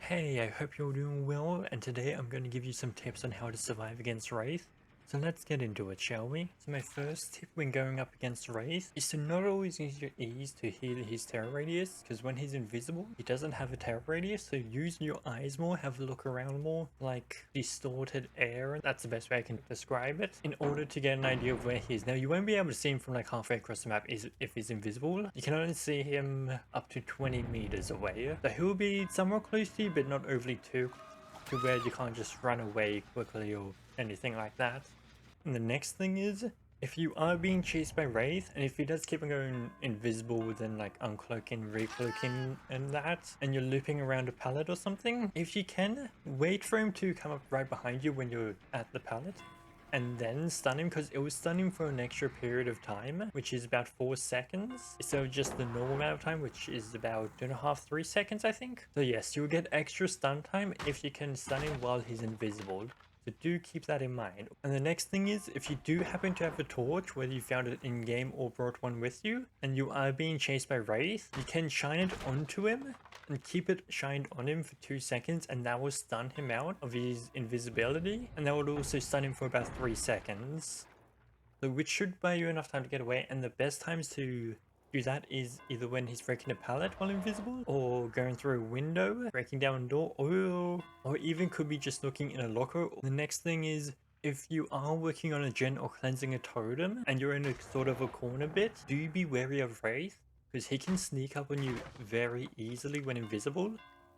Hey, I hope you're doing well, and today I'm going to give you some tips on how to survive against Wraith. So let's get into it, shall we? So my first tip when going up against Wraith is to not always use your E's to heal his terror radius, because when he's invisible, he doesn't have a terror radius, so use your eyes more, have a look around more, like distorted air, that's the best way I can describe it, in order to get an idea of where he is. Now you won't be able to see him from like halfway across the map if he's invisible. You can only see him up to 20 meters away, so he'll be somewhat close to you, but not overly too to where you can't just run away quickly or anything like that. And the next thing is, if you are being chased by Wraith, and if he does keep on going invisible, then like uncloaking, recloaking and that, and you're looping around a pallet or something, if you can, wait for him to come up right behind you when you're at the pallet, and then stun him, because it will stun him for an extra period of time, which is about 4 seconds, so just the normal amount of time, which is about 2.5 3 seconds, I think. So yes, you'll get extra stun time if you can stun him while he's invisible. So do keep that in mind. And the next thing is, if you do happen to have a torch, whether you found it in game or brought one with you, and you are being chased by Wraith, you can shine it onto him and keep it shined on him for 2 seconds, and that will stun him out of his invisibility, and that will also stun him for about 3 seconds. So which should buy you enough time to get away, and the best times to do that is either when he's breaking a pallet while invisible, or going through a window, breaking down a door, or even could be just looking in a locker. The next thing is, if you are working on a gen or cleansing a totem, and you're in a sort of a corner bit, do be wary of Wraith, because he can sneak up on you very easily when invisible,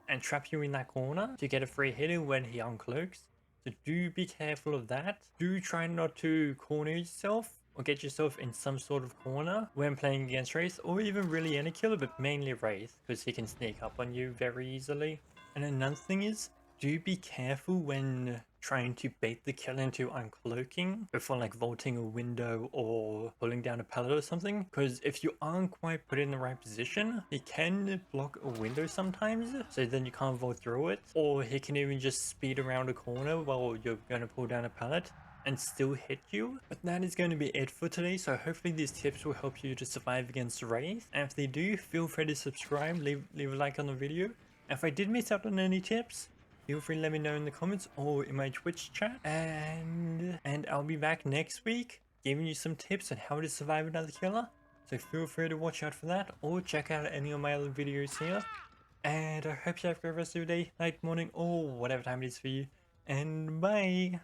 and trap you in that corner to get a free hit when he uncloaks. So do be careful of that. Do try not to corner yourself or get yourself in some sort of corner when playing against Wraith, or even really any killer, but mainly Wraith, because he can sneak up on you very easily. And another thing is, do be careful when trying to bait the kill into uncloaking before like vaulting a window or pulling down a pallet or something, because if you aren't quite put in the right position, he can block a window sometimes, so then you can't vault through it, or he can even just speed around a corner while you're going to pull down a pallet and still hit you. But that is going to be it for today, so hopefully these tips will help you to survive against Wraith, and if they do, feel free to subscribe, leave a like on the video. If I did miss out on any tips, feel free to let me know in the comments or in my Twitch chat, and I'll be back next week giving you some tips on how to survive another killer, so feel free to watch out for that or check out any of my other videos here. And I hope you have a great rest of your day, night, morning, or whatever time it is for you, and bye!